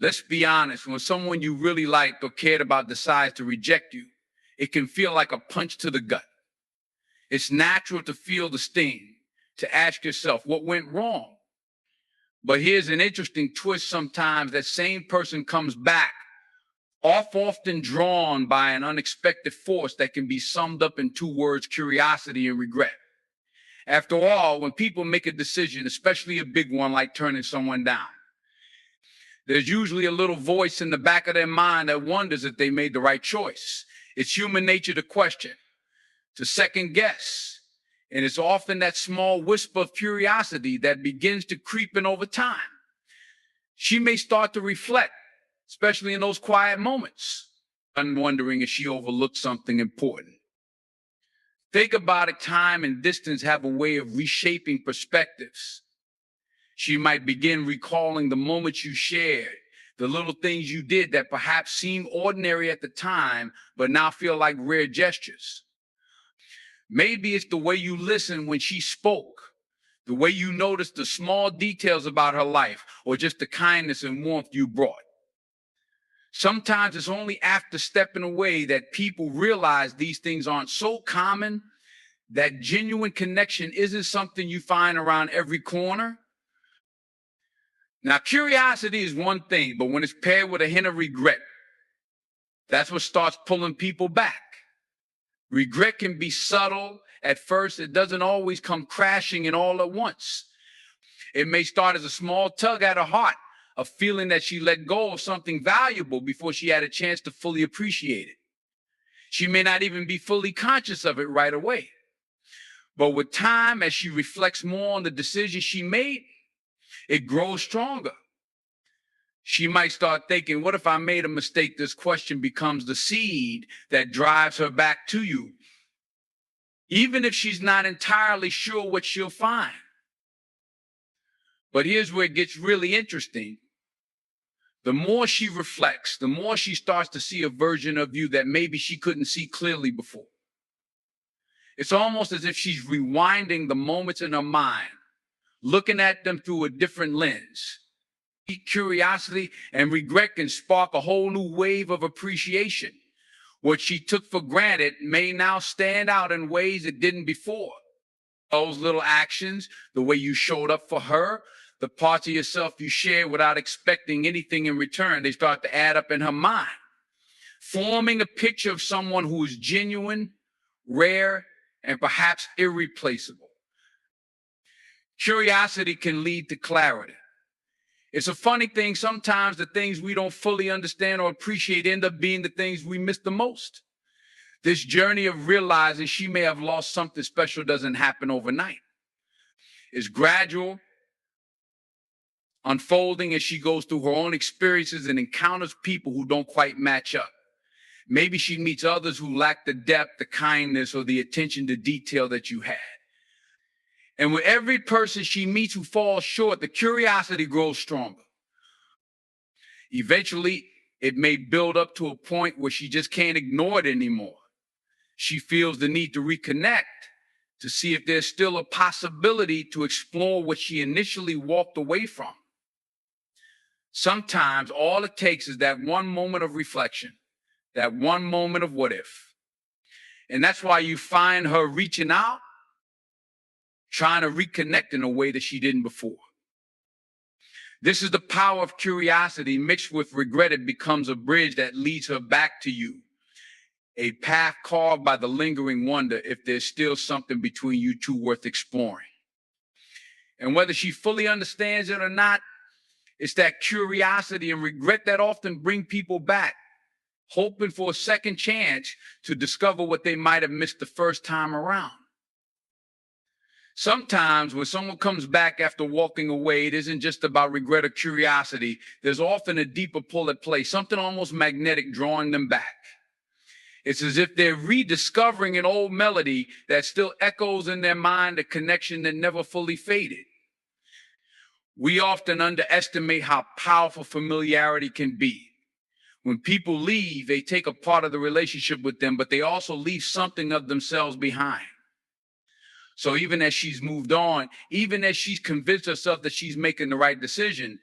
Let's be honest, when someone you really liked or cared about decides to reject you, it can feel like a punch to the gut. It's natural to feel the sting, to ask yourself what went wrong. But here's an interesting twist: sometimes that same person comes back, often drawn by an unexpected force that can be summed up in two words: curiosity and regret. After all, when people make a decision, especially a big one like turning someone down, there's usually a little voice in the back of their mind that wonders if they made the right choice. It's human nature to question, to second guess. And it's often that small whisper of curiosity that begins to creep in over time. She may start to reflect, especially in those quiet moments, and wondering if she overlooked something important. Think about it: time and distance have a way of reshaping perspectives. She might begin recalling the moments you shared, the little things you did that perhaps seemed ordinary at the time, but now feel like rare gestures. Maybe it's the way you listened when she spoke, the way you noticed the small details about her life, or just the kindness and warmth you brought. Sometimes it's only after stepping away that people realize these things aren't so common, that genuine connection isn't something you find around every corner. Now, curiosity is one thing, but when it's paired with a hint of regret, that's what starts pulling people back. Regret can be subtle at first. It doesn't always come crashing in all at once. It may start as a small tug at her heart, a feeling that she let go of something valuable before she had a chance to fully appreciate it. She may not even be fully conscious of it right away. But with time, as she reflects more on the decisions she made, it grows stronger. She might start thinking, what if I made a mistake? This question becomes the seed that drives her back to you, even if she's not entirely sure what she'll find. But here's where it gets really interesting. The more she reflects, the more she starts to see a version of you that maybe she couldn't see clearly before. It's almost as if she's rewinding the moments in her mind, looking at them through a different lens. Curiosity and regret can spark a whole new wave of appreciation. What she took for granted may now stand out in ways it didn't before. Those little actions, the way you showed up for her, the parts of yourself you shared without expecting anything in return, they start to add up in her mind, forming a picture of someone who is genuine, rare, and perhaps irreplaceable. Curiosity can lead to clarity. It's a funny thing, sometimes the things we don't fully understand or appreciate end up being the things we miss the most. This journey of realizing she may have lost something special doesn't happen overnight. It's gradual, unfolding as she goes through her own experiences and encounters people who don't quite match up. Maybe she meets others who lack the depth, the kindness, or the attention to detail that you had. And with every person she meets who falls short, the curiosity grows stronger. Eventually, it may build up to a point where she just can't ignore it anymore. She feels the need to reconnect, to see if there's still a possibility to explore what she initially walked away from. Sometimes all it takes is that one moment of reflection, that one moment of what if. And that's why you find her reaching out, trying to reconnect in a way that she didn't before. This is the power of curiosity mixed with regret. It becomes a bridge that leads her back to you, a path carved by the lingering wonder if there's still something between you two worth exploring. And whether she fully understands it or not, it's that curiosity and regret that often bring people back, hoping for a second chance to discover what they might have missed the first time around. Sometimes when someone comes back after walking away, it isn't just about regret or curiosity. There's often a deeper pull at play, something almost magnetic drawing them back. It's as if they're rediscovering an old melody that still echoes in their mind, a connection that never fully faded. We often underestimate how powerful familiarity can be. When people leave, they take a part of the relationship with them, but they also leave something of themselves behind. So even as she's moved on, even as she's convinced herself that she's making the right decision,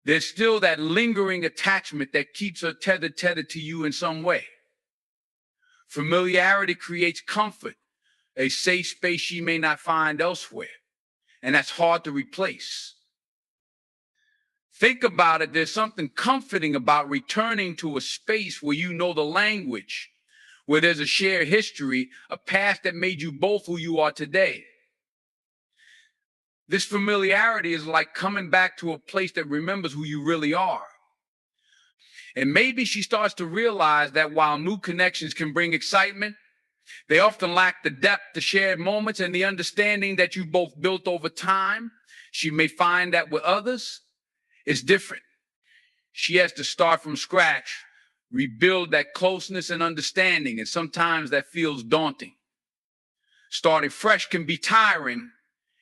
There's still that lingering attachment that keeps her tethered to you in some way. Familiarity creates comfort, a safe space she may not find elsewhere, and that's hard to replace. Think about it. There's something comforting about returning to a space where you know the language, where there's a shared history, a past that made you both who you are today. This familiarity is like coming back to a place that remembers who you really are. And maybe she starts to realize that while new connections can bring excitement, they often lack the depth, the shared moments, and the understanding that you both built over time. She may find that with others, it's different. She has to start from scratch, rebuild that closeness and understanding, and sometimes that feels daunting. Starting fresh can be tiring,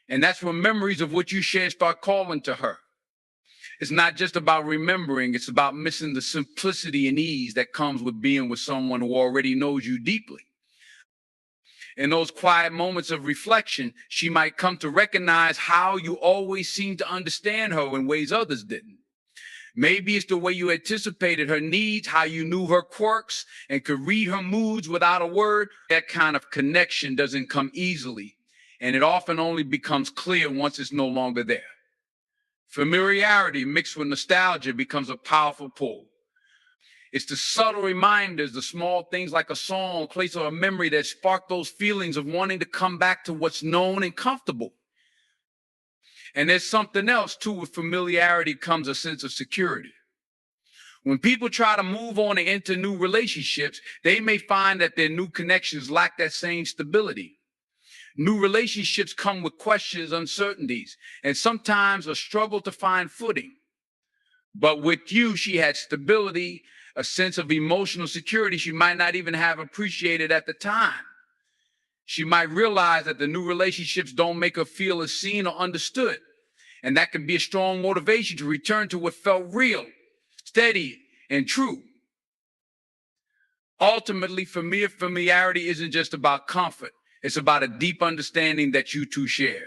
and that's when memories of what you shared start calling to her. It's not just about remembering, it's about missing the simplicity and ease that comes with being with someone who already knows you deeply. In those quiet moments of reflection, she might come to recognize how you always seemed to understand her in ways others didn't. Maybe it's the way you anticipated her needs, how you knew her quirks and could read her moods without a word. That kind of connection doesn't come easily, and it often only becomes clear once it's no longer there. Familiarity mixed with nostalgia becomes a powerful pull. It's the subtle reminders, the small things like a song, place, or a memory that spark those feelings of wanting to come back to what's known and comfortable. And there's something else too. With familiarity comes a sense of security. When people try to move on and enter new relationships, they may find that their new connections lack that same stability. New relationships come with questions, uncertainties, and sometimes a struggle to find footing. But with you, she had stability, a sense of emotional security she might not even have appreciated at the time. She might realize that the new relationships don't make her feel as seen or understood. And that can be a strong motivation to return to what felt real, steady, and true. Ultimately, for me, familiarity isn't just about comfort. It's about a deep understanding that you two share.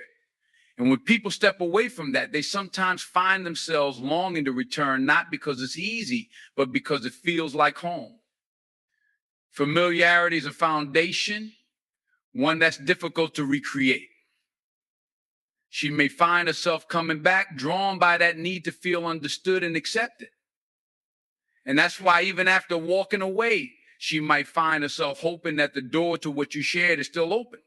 And when people step away from that, they sometimes find themselves longing to return, not because it's easy, but because it feels like home. Familiarity is a foundation, one that's difficult to recreate. She may find herself coming back, drawn by that need to feel understood and accepted. And that's why even after walking away, she might find herself hoping that the door to what you shared is still open.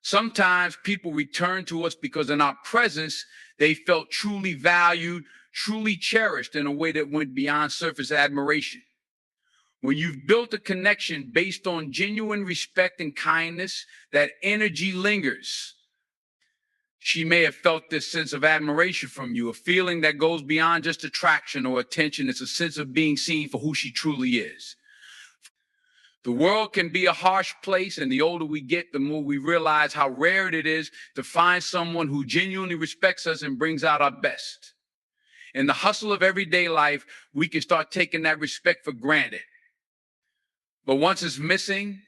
Sometimes people return to us because in our presence, they felt truly valued, truly cherished in a way that went beyond surface admiration. When you've built a connection based on genuine respect and kindness, that energy lingers. She may have felt this sense of admiration from you, a feeling that goes beyond just attraction or attention. It's a sense of being seen for who she truly is. The world can be a harsh place, and the older we get, the more we realize how rare it is to find someone who genuinely respects us and brings out our best. In the hustle of everyday life, we can start taking that respect for granted. But once it's missing,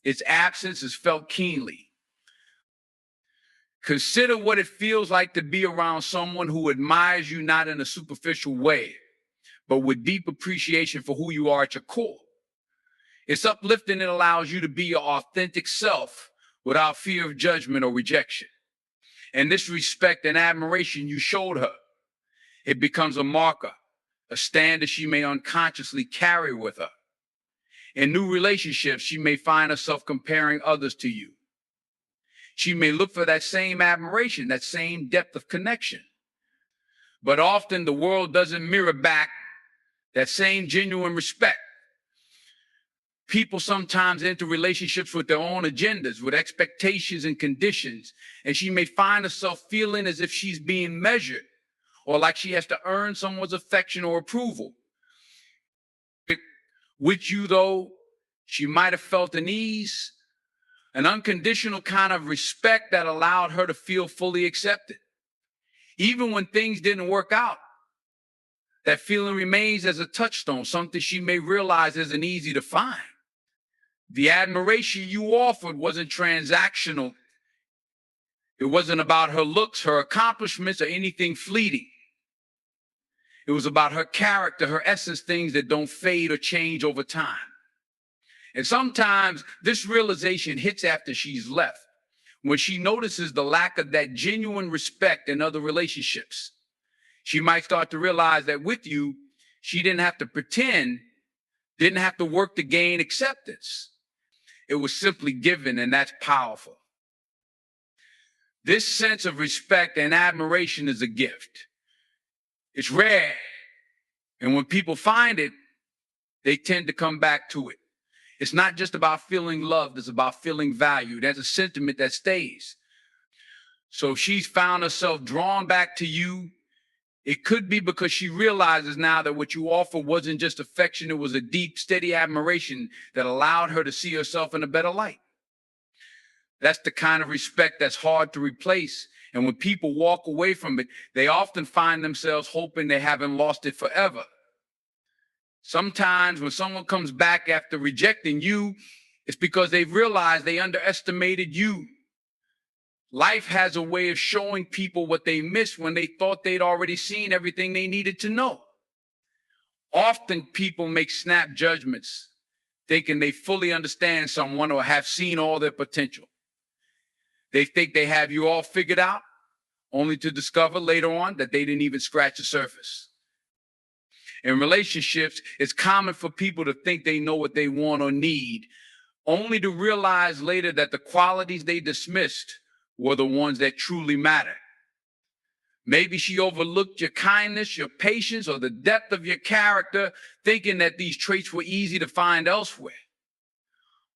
its absence is felt keenly. Consider what it feels like to be around someone who admires you not in a superficial way, but with deep appreciation for who you are at your core. It's uplifting and allows you to be your authentic self without fear of judgment or rejection. And this respect and admiration you showed her, it becomes a marker, a standard she may unconsciously carry with her. In new relationships, she may find herself comparing others to you. She may look for that same admiration, that same depth of connection. But often the world doesn't mirror back that same genuine respect. People sometimes enter relationships with their own agendas, with expectations and conditions, and she may find herself feeling as if she's being measured or like she has to earn someone's affection or approval. With you, though, she might have felt an ease, an unconditional kind of respect that allowed her to feel fully accepted. Even when things didn't work out, that feeling remains as a touchstone, something she may realize isn't easy to find. The admiration you offered wasn't transactional. It wasn't about her looks, her accomplishments, or anything fleeting. It was about her character, her essence, things that don't fade or change over time. And sometimes this realization hits after she's left, when she notices the lack of that genuine respect in other relationships. She might start to realize that with you, she didn't have to pretend, didn't have to work to gain acceptance. It was simply given, and that's powerful. This sense of respect and admiration is a gift. It's rare, and when people find it, they tend to come back to it. It's not just about feeling loved, it's about feeling valued. That's a sentiment that stays. So if she's found herself drawn back to you, it could be because she realizes now that what you offer wasn't just affection, it was a deep, steady admiration that allowed her to see herself in a better light. That's the kind of respect that's hard to replace. And when people walk away from it, they often find themselves hoping they haven't lost it forever. Sometimes when someone comes back after rejecting you, it's because they've realized they underestimated you. Life has a way of showing people what they missed when they thought they'd already seen everything they needed to know. Often people make snap judgments, thinking they fully understand someone or have seen all their potential. They think they have you all figured out, only to discover later on that they didn't even scratch the surface. In relationships, it's common for people to think they know what they want or need, only to realize later that the qualities they dismissed were the ones that truly matter. Maybe she overlooked your kindness, your patience, or the depth of your character, thinking that these traits were easy to find elsewhere.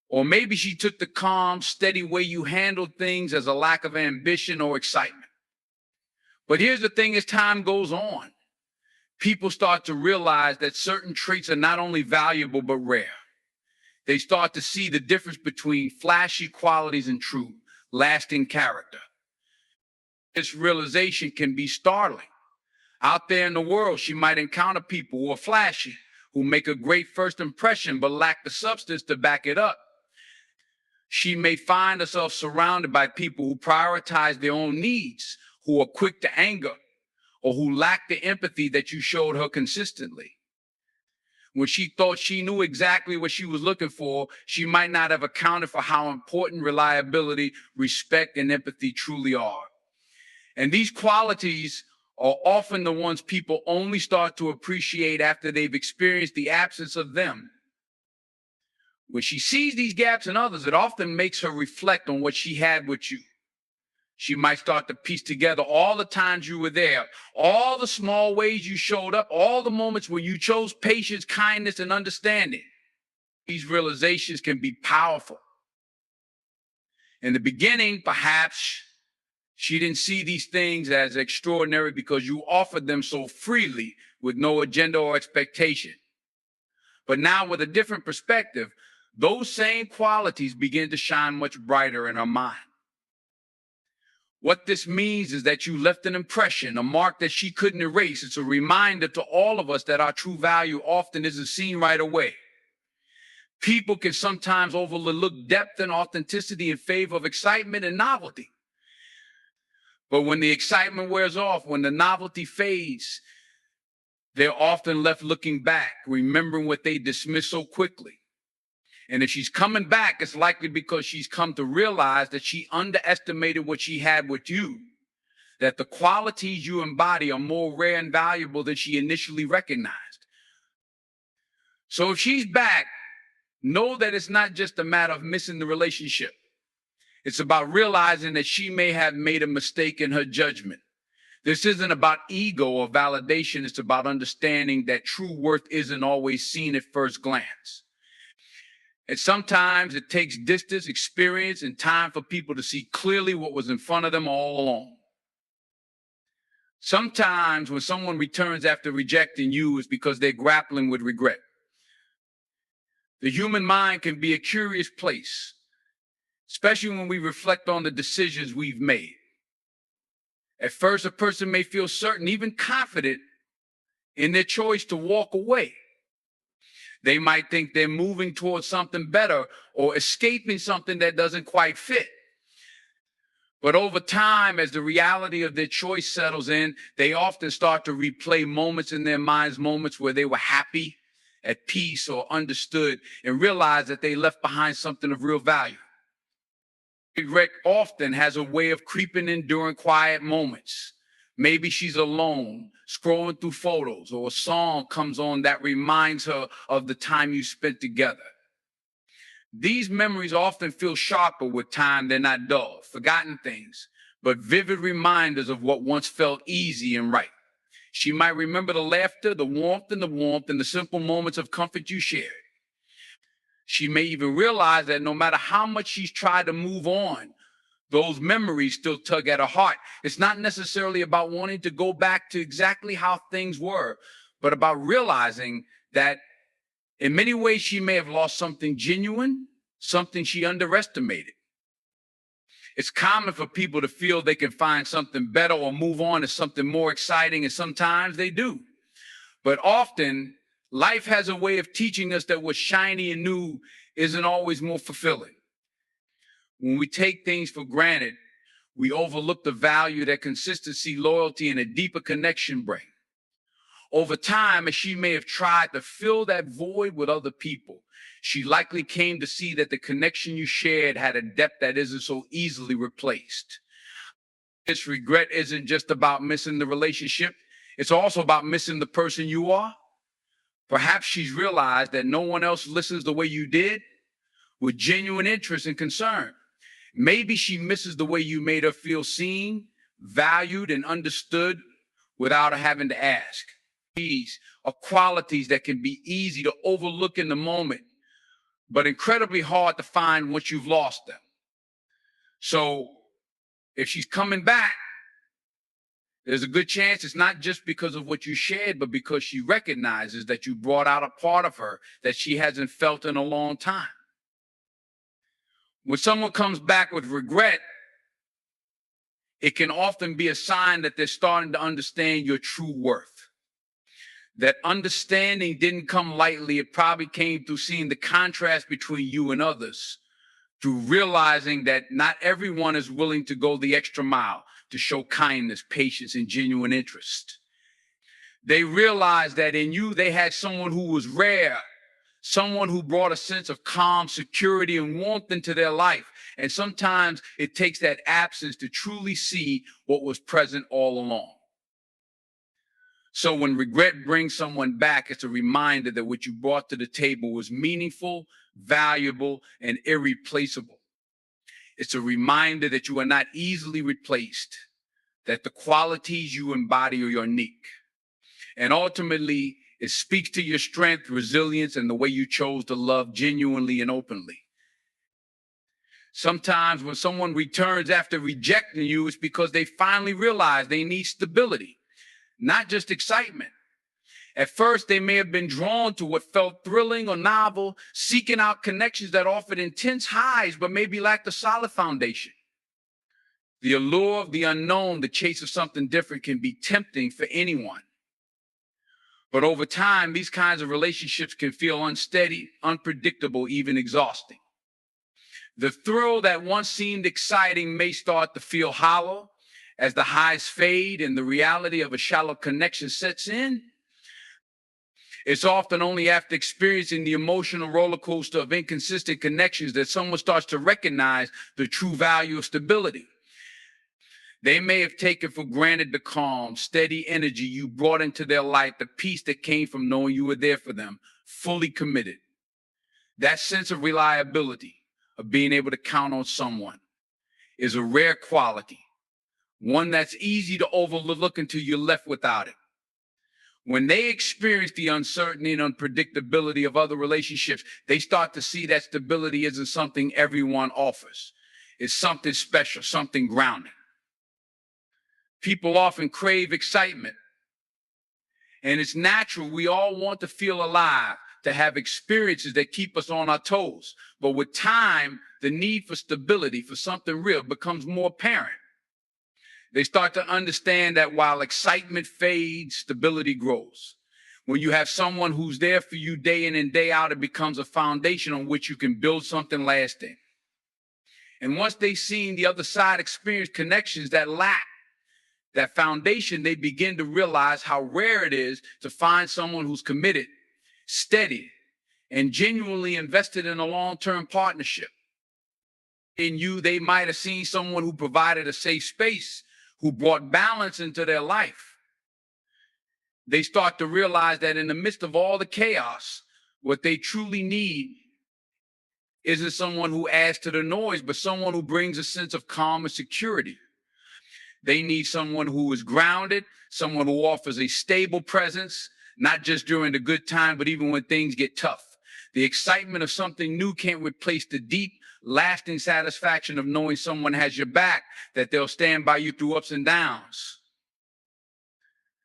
Or maybe she took the calm, steady way you handled things as a lack of ambition or excitement. But here's the thing, as time goes on, people start to realize that certain traits are not only valuable, but rare. They start to see the difference between flashy qualities and true, lasting character. This realization can be startling. Out there in the world, she might encounter people who are flashy, who make a great first impression, but lack the substance to back it up. She may find herself surrounded by people who prioritize their own needs, who are quick to anger, or who lack the empathy that you showed her consistently. When she thought she knew exactly what she was looking for, she might not have accounted for how important reliability, respect, and empathy truly are. And these qualities are often the ones people only start to appreciate after they've experienced the absence of them. When she sees these gaps in others, it often makes her reflect on what she had with you. She might start to piece together all the times you were there, all the small ways you showed up, all the moments where you chose patience, kindness, and understanding. These realizations can be powerful. In the beginning, perhaps she didn't see these things as extraordinary because you offered them so freely with no agenda or expectation. But now, with a different perspective, those same qualities begin to shine much brighter in her mind. What this means is that you left an impression, a mark that she couldn't erase. It's a reminder to all of us that our true value often isn't seen right away. People can sometimes overlook depth and authenticity in favor of excitement and novelty. But when the excitement wears off, when the novelty fades, they're often left looking back, remembering what they dismissed so quickly. And if she's coming back, it's likely because she's come to realize that she underestimated what she had with you, that the qualities you embody are more rare and valuable than she initially recognized. So if she's back, know that it's not just a matter of missing the relationship. It's about realizing that she may have made a mistake in her judgment. This isn't about ego or validation. It's about understanding that true worth isn't always seen at first glance. And sometimes it takes distance, experience, and time for people to see clearly what was in front of them all along. Sometimes when someone returns after rejecting you, it's because they're grappling with regret. The human mind can be a curious place, especially when we reflect on the decisions we've made. At first, a person may feel certain, even confident, in their choice to walk away. They might think they're moving towards something better or escaping something that doesn't quite fit. But over time, as the reality of their choice settles in, they often start to replay moments in their minds, moments where they were happy, at peace, or understood, and realize that they left behind something of real value. Regret often has a way of creeping in during quiet moments. Maybe she's alone, scrolling through photos, or a song comes on that reminds her of the time you spent together. These memories often feel sharper with time. They're not dull, forgotten things, but vivid reminders of what once felt easy and right. She might remember the laughter, the warmth, and the simple moments of comfort you shared. She may even realize that no matter how much she's tried to move on, those memories still tug at her heart. It's not necessarily about wanting to go back to exactly how things were, but about realizing that in many ways she may have lost something genuine, something she underestimated. It's common for people to feel they can find something better or move on to something more exciting, and sometimes they do. But often, life has a way of teaching us that what's shiny and new isn't always more fulfilling. When we take things for granted, we overlook the value that consistency, loyalty, and a deeper connection bring. Over time, as she may have tried to fill that void with other people, she likely came to see that the connection you shared had a depth that isn't so easily replaced. This regret isn't just about missing the relationship, it's also about missing the person you are. Perhaps she's realized that no one else listens the way you did, with genuine interest and concern. Maybe she misses the way you made her feel seen, valued, and understood without her having to ask. These are qualities that can be easy to overlook in the moment, but incredibly hard to find once you've lost them. So if she's coming back, there's a good chance it's not just because of what you shared, but because she recognizes that you brought out a part of her that she hasn't felt in a long time. When someone comes back with regret, it can often be a sign that they're starting to understand your true worth. That understanding didn't come lightly. It probably came through seeing the contrast between you and others, through realizing that not everyone is willing to go the extra mile to show kindness, patience, and genuine interest. They realized that in you, they had someone who was rare, someone who brought a sense of calm, security, and warmth into their life. And sometimes it takes that absence to truly see what was present all along. So when regret brings someone back, it's a reminder that what you brought to the table was meaningful, valuable, and irreplaceable. It's a reminder that you are not easily replaced, that the qualities you embody are unique. And ultimately, it speaks to your strength, resilience, and the way you chose to love genuinely and openly. Sometimes when someone returns after rejecting you, it's because they finally realize they need stability, not just excitement. At first, they may have been drawn to what felt thrilling or novel, seeking out connections that offered intense highs, but maybe lacked a solid foundation. The allure of the unknown, the chase of something different, can be tempting for anyone. But over time, these kinds of relationships can feel unsteady, unpredictable, even exhausting. The thrill that once seemed exciting may start to feel hollow as the highs fade and the reality of a shallow connection sets in. It's often only after experiencing the emotional roller coaster of inconsistent connections that someone starts to recognize the true value of stability. They may have taken for granted the calm, steady energy you brought into their life, the peace that came from knowing you were there for them, fully committed. That sense of reliability, of being able to count on someone, is a rare quality, one that's easy to overlook until you're left without it. When they experience the uncertainty and unpredictability of other relationships, they start to see that stability isn't something everyone offers. It's something special, something grounding. People often crave excitement, and it's natural. We all want to feel alive, to have experiences that keep us on our toes. But with time, the need for stability, for something real, becomes more apparent. They start to understand that while excitement fades, stability grows. When you have someone who's there for you day in and day out, it becomes a foundation on which you can build something lasting. And once they've seen the other side experience connections that lack that foundation, they begin to realize how rare it is to find someone who's committed, steady, and genuinely invested in a long-term partnership. In you, they might have seen someone who provided a safe space, who brought balance into their life. They start to realize that in the midst of all the chaos, what they truly need isn't someone who adds to the noise, but someone who brings a sense of calm and security. They need someone who is grounded, someone who offers a stable presence, not just during the good time, but even when things get tough. The excitement of something new can't replace the deep, lasting satisfaction of knowing someone has your back, that they'll stand by you through ups and downs.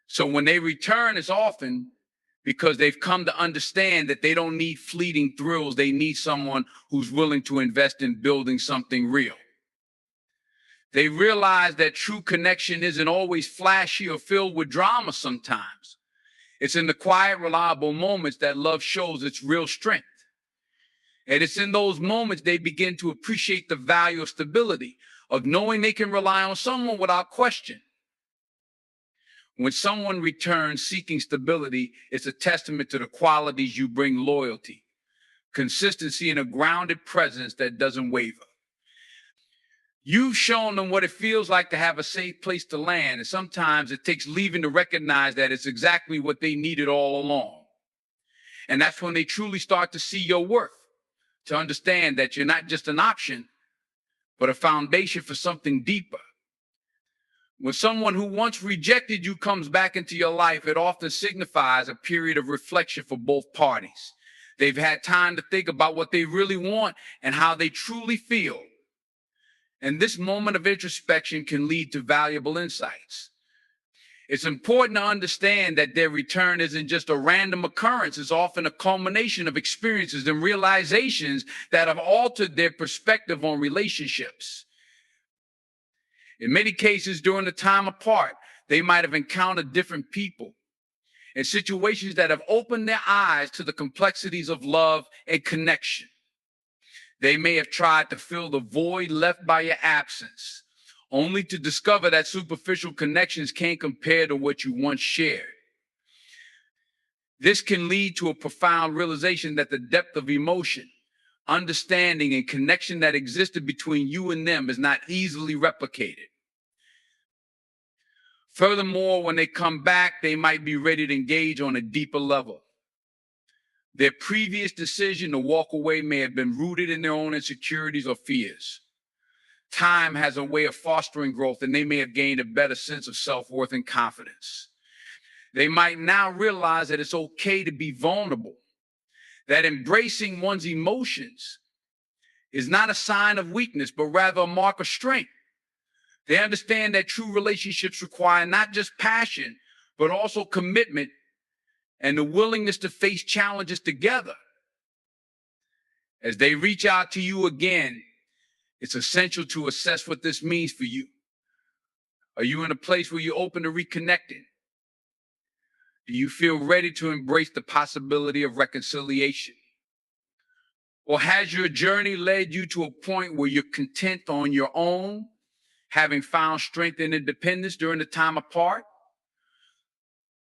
So when they return, it's often because they've come to understand that they don't need fleeting thrills. They need someone who's willing to invest in building something real. They realize that true connection isn't always flashy or filled with drama sometimes. It's in the quiet, reliable moments that love shows its real strength. And it's in those moments they begin to appreciate the value of stability, of knowing they can rely on someone without question. When someone returns seeking stability, it's a testament to the qualities you bring: loyalty, consistency, and a grounded presence that doesn't waver. You've shown them what it feels like to have a safe place to land, and sometimes it takes leaving to recognize that it's exactly what they needed all along. And that's when they truly start to see your worth, to understand that you're not just an option, but a foundation for something deeper. When someone who once rejected you comes back into your life, it often signifies a period of reflection for both parties. They've had time to think about what they really want and how they truly feel. And this moment of introspection can lead to valuable insights. It's important to understand that their return isn't just a random occurrence. It's often a culmination of experiences and realizations that have altered their perspective on relationships. In many cases, during the time apart, they might have encountered different people and situations that have opened their eyes to the complexities of love and connection. They may have tried to fill the void left by your absence, only to discover that superficial connections can't compare to what you once shared. This can lead to a profound realization that the depth of emotion, understanding, and connection that existed between you and them is not easily replicated. Furthermore, when they come back, they might be ready to engage on a deeper level. Their previous decision to walk away may have been rooted in their own insecurities or fears. Time has a way of fostering growth, and they may have gained a better sense of self-worth and confidence. They might now realize that it's okay to be vulnerable, that embracing one's emotions is not a sign of weakness, but rather a mark of strength. They understand that true relationships require not just passion, but also commitment and the willingness to face challenges together. As they reach out to you again, it's essential to assess what this means for you. Are you in a place where you're open to reconnecting? Do you feel ready to embrace the possibility of reconciliation? Or has your journey led you to a point where you're content on your own, having found strength and independence during the time apart?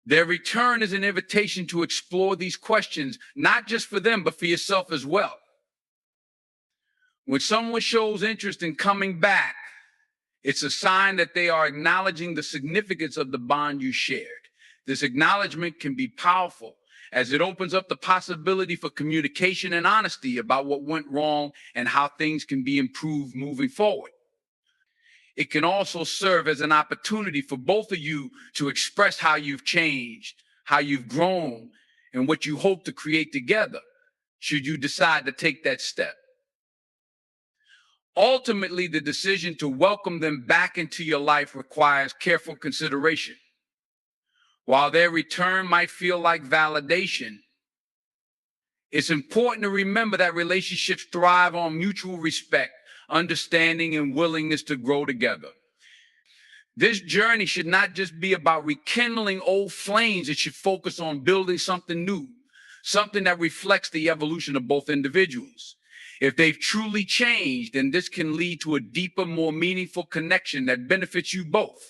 Their return is an invitation to explore these questions, not just for them, but for yourself as well. When someone shows interest in coming back, it's a sign that they are acknowledging the significance of the bond you shared. This acknowledgement can be powerful, as it opens up the possibility for communication and honesty about what went wrong and how things can be improved moving forward. It can also serve as an opportunity for both of you to express how you've changed, how you've grown, and what you hope to create together, should you decide to take that step. Ultimately, the decision to welcome them back into your life requires careful consideration. While their return might feel like validation, it's important to remember that relationships thrive on mutual respect, understanding, and willingness to grow together. This journey should not just be about rekindling old flames. It should focus on building something new, something that reflects the evolution of both individuals. If they've truly changed, then this can lead to a deeper, more meaningful connection that benefits you both.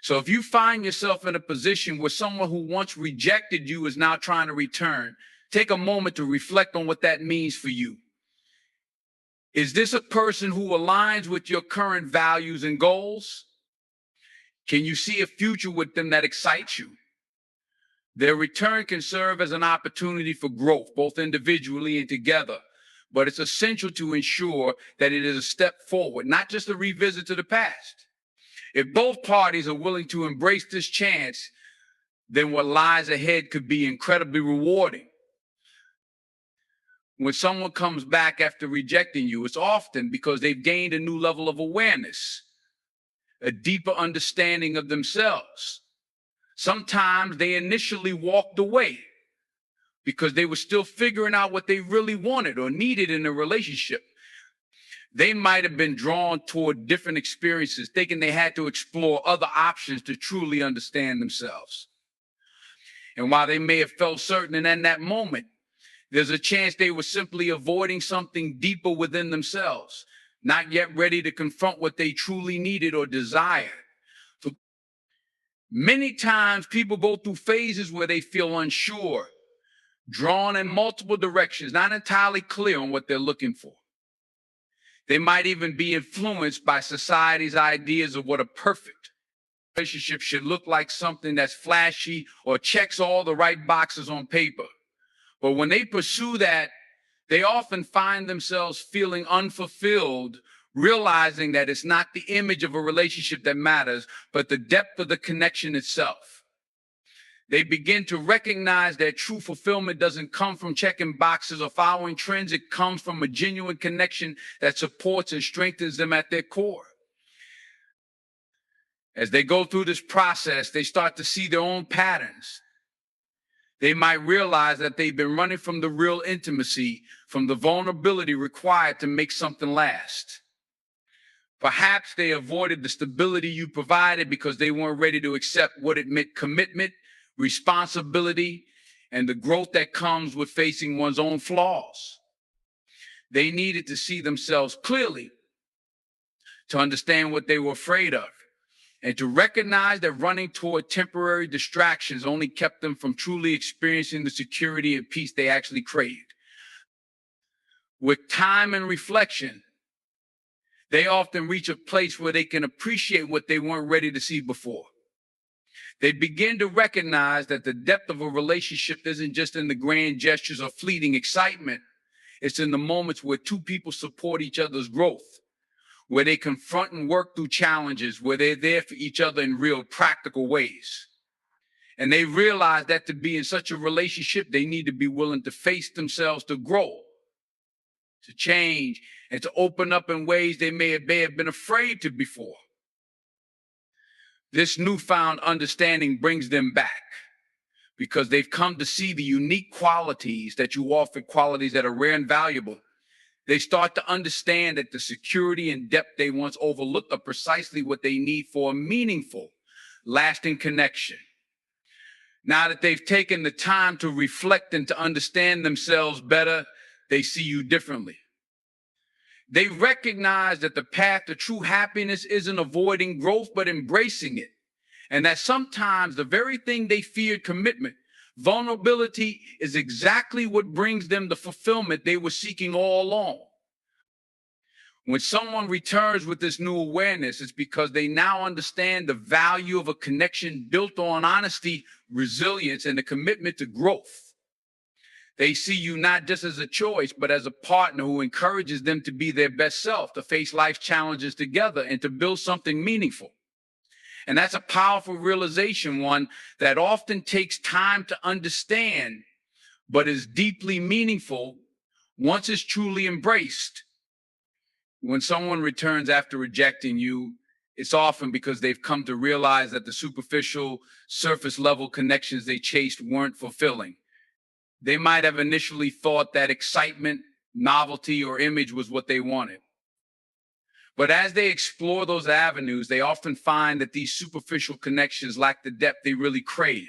So if you find yourself in a position where someone who once rejected you is now trying to return, take a moment to reflect on what that means for you. Is this a person who aligns with your current values and goals? Can you see a future with them that excites you? Their return can serve as an opportunity for growth, both individually and together, but it's essential to ensure that it is a step forward, not just a revisit to the past. If both parties are willing to embrace this chance, then what lies ahead could be incredibly rewarding. When someone comes back after rejecting you, it's often because they've gained a new level of awareness, a deeper understanding of themselves. Sometimes they initially walked away because they were still figuring out what they really wanted or needed in a relationship. They might have been drawn toward different experiences, thinking they had to explore other options to truly understand themselves. And while they may have felt certain in that moment, there's a chance they were simply avoiding something deeper within themselves, not yet ready to confront what they truly needed or desired. So many times people go through phases where they feel unsure, drawn in multiple directions, not entirely clear on what they're looking for. They might even be influenced by society's ideas of what a perfect relationship should look like, something that's flashy or checks all the right boxes on paper. But when they pursue that, they often find themselves feeling unfulfilled, realizing that it's not the image of a relationship that matters, but the depth of the connection itself. They begin to recognize that true fulfillment doesn't come from checking boxes or following trends. It comes from a genuine connection that supports and strengthens them at their core. As they go through this process, they start to see their own patterns. They might realize that they've been running from the real intimacy, from the vulnerability required to make something last. Perhaps they avoided the stability you provided because they weren't ready to accept what it meant: commitment, responsibility, and the growth that comes with facing one's own flaws. They needed to see themselves clearly, to understand what they were afraid of, and to recognize that running toward temporary distractions only kept them from truly experiencing the security and peace they actually craved. With time and reflection, they often reach a place where they can appreciate what they weren't ready to see before. They begin to recognize that the depth of a relationship isn't just in the grand gestures or fleeting excitement. It's in the moments where two people support each other's growth, where they confront and work through challenges, where they're there for each other in real practical ways. And they realize that to be in such a relationship, they need to be willing to face themselves, to grow, to change, and to open up in ways they may have been afraid to before. This newfound understanding brings them back because they've come to see the unique qualities that you offer, qualities that are rare and valuable. They start to understand that the security and depth they once overlooked are precisely what they need for a meaningful, lasting connection. Now that they've taken the time to reflect and to understand themselves better, they see you differently. They recognize that the path to true happiness isn't avoiding growth, but embracing it. And that sometimes the very thing they feared, commitment, vulnerability, is exactly what brings them the fulfillment they were seeking all along. When someone returns with this new awareness, it's because they now understand the value of a connection built on honesty, resilience, and a commitment to growth. They see you not just as a choice, but as a partner who encourages them to be their best self, to face life's challenges together, and to build something meaningful. And that's a powerful realization, one that often takes time to understand, but is deeply meaningful once it's truly embraced. When someone returns after rejecting you, it's often because they've come to realize that the superficial, surface level connections they chased weren't fulfilling. They might have initially thought that excitement, novelty, or image was what they wanted. But as they explore those avenues, they often find that these superficial connections lack the depth they really crave.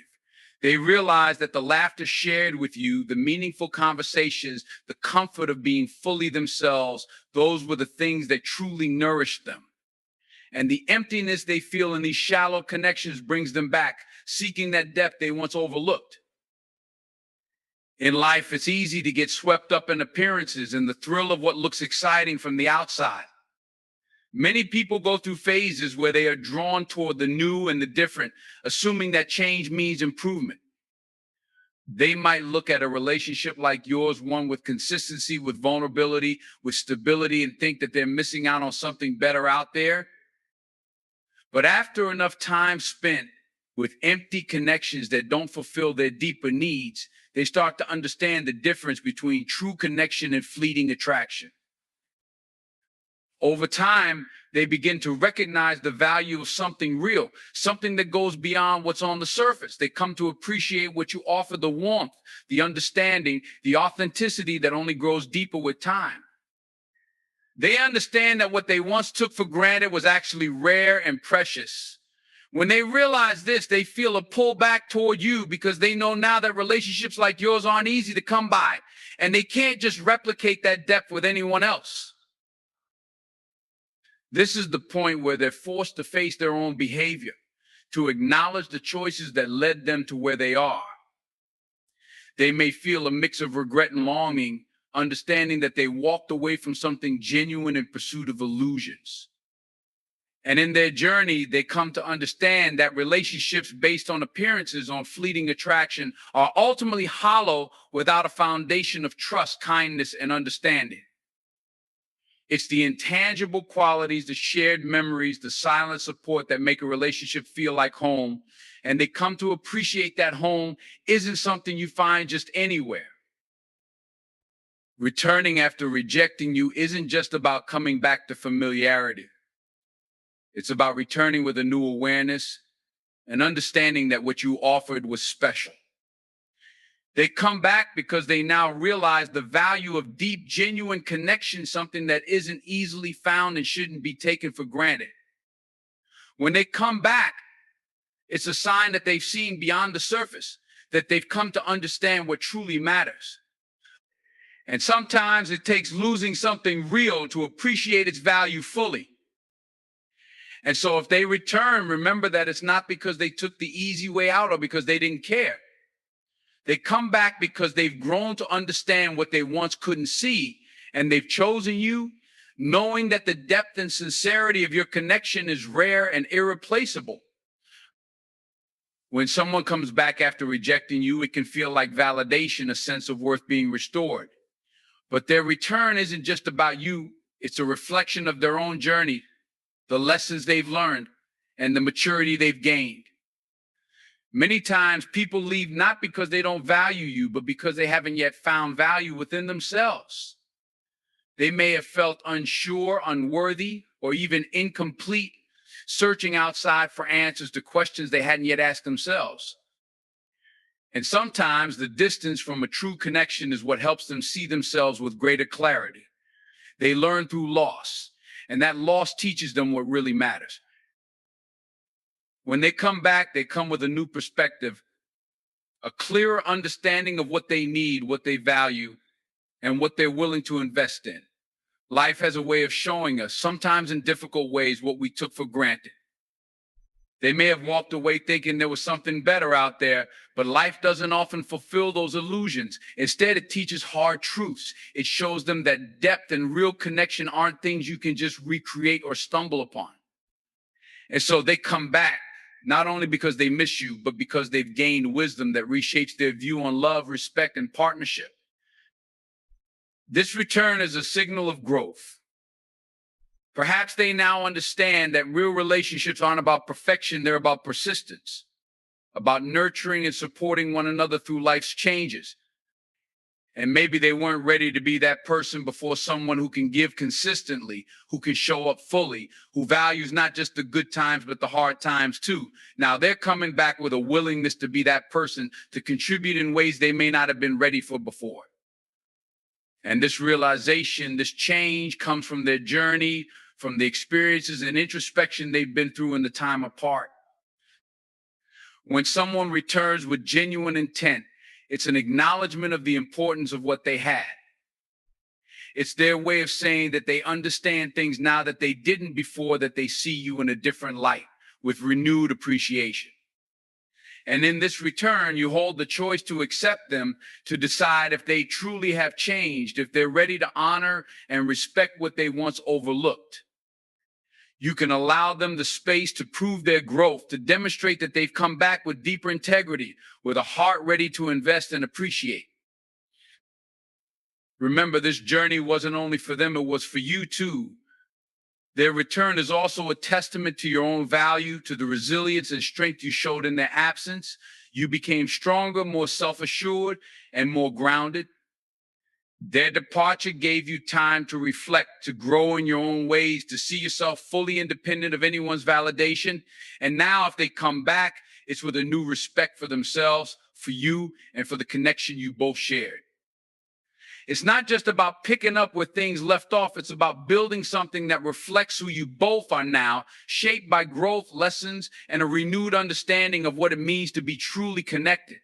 They realize that the laughter shared with you, the meaningful conversations, the comfort of being fully themselves, those were the things that truly nourished them. And the emptiness they feel in these shallow connections brings them back, seeking that depth they once overlooked. In life, it's easy to get swept up in appearances and the thrill of what looks exciting from the outside. Many people go through phases where they are drawn toward the new and the different, assuming that change means improvement. They might look at a relationship like yours, one with consistency, with vulnerability, with stability, and think that they're missing out on something better out there. But after enough time spent with empty connections that don't fulfill their deeper needs, they start to understand the difference between true connection and fleeting attraction. Over time, they begin to recognize the value of something real, something that goes beyond what's on the surface. They come to appreciate what you offer, the warmth, the understanding, the authenticity that only grows deeper with time. They understand that what they once took for granted was actually rare and precious. When they realize this, they feel a pull back toward you because they know now that relationships like yours aren't easy to come by, and they can't just replicate that depth with anyone else. This is the point where they're forced to face their own behavior, to acknowledge the choices that led them to where they are. They may feel a mix of regret and longing, understanding that they walked away from something genuine in pursuit of illusions. And in their journey, they come to understand that relationships based on appearances, on fleeting attraction, are ultimately hollow without a foundation of trust, kindness, and understanding. It's the intangible qualities, the shared memories, the silent support that make a relationship feel like home. And they come to appreciate that home isn't something you find just anywhere. Returning after rejecting you isn't just about coming back to familiarity. It's about returning with a new awareness and understanding that what you offered was special. They come back because they now realize the value of deep, genuine connection, something that isn't easily found and shouldn't be taken for granted. When they come back, it's a sign that they've seen beyond the surface, that they've come to understand what truly matters. And sometimes it takes losing something real to appreciate its value fully. And so if they return, remember that it's not because they took the easy way out or because they didn't care. They come back because they've grown to understand what they once couldn't see, and they've chosen you, knowing that the depth and sincerity of your connection is rare and irreplaceable. When someone comes back after rejecting you, it can feel like validation, a sense of worth being restored. But their return isn't just about you, it's a reflection of their own journey, the lessons they've learned, and the maturity they've gained. Many times people leave not because they don't value you, but because they haven't yet found value within themselves. They may have felt unsure, unworthy, or even incomplete, searching outside for answers to questions they hadn't yet asked themselves. And sometimes the distance from a true connection is what helps them see themselves with greater clarity. They learn through loss, and that loss teaches them what really matters. When they come back, they come with a new perspective, a clearer understanding of what they need, what they value, and what they're willing to invest in. Life has a way of showing us, sometimes in difficult ways, what we took for granted. They may have walked away thinking there was something better out there, but life doesn't often fulfill those illusions. Instead, it teaches hard truths. It shows them that depth and real connection aren't things you can just recreate or stumble upon. And so they come back, not only because they miss you, but because they've gained wisdom that reshapes their view on love, respect, and partnership. This return is a signal of growth. Perhaps they now understand that real relationships aren't about perfection, they're about persistence, about nurturing and supporting one another through life's changes. And maybe they weren't ready to be that person before, someone who can give consistently, who can show up fully, who values not just the good times, but the hard times too. Now they're coming back with a willingness to be that person, to contribute in ways they may not have been ready for before. And this realization, this change comes from their journey, from the experiences and introspection they've been through in the time apart. When someone returns with genuine intent, it's an acknowledgement of the importance of what they had. It's their way of saying that they understand things now that they didn't before, that they see you in a different light with renewed appreciation. And in this return, you hold the choice to accept them, to decide if they truly have changed, if they're ready to honor and respect what they once overlooked. You can allow them the space to prove their growth, to demonstrate that they've come back with deeper integrity, with a heart ready to invest and appreciate. Remember, this journey wasn't only for them, it was for you too. Their return is also a testament to your own value, to the resilience and strength you showed in their absence. You became stronger, more self-assured, and more grounded. Their departure gave you time to reflect, to grow in your own ways, to see yourself fully independent of anyone's validation. And now, if they come back, it's with a new respect for themselves, for you, and for the connection you both shared. It's not just about picking up where things left off. It's about building something that reflects who you both are now, shaped by growth, lessons, and a renewed understanding of what it means to be truly connected.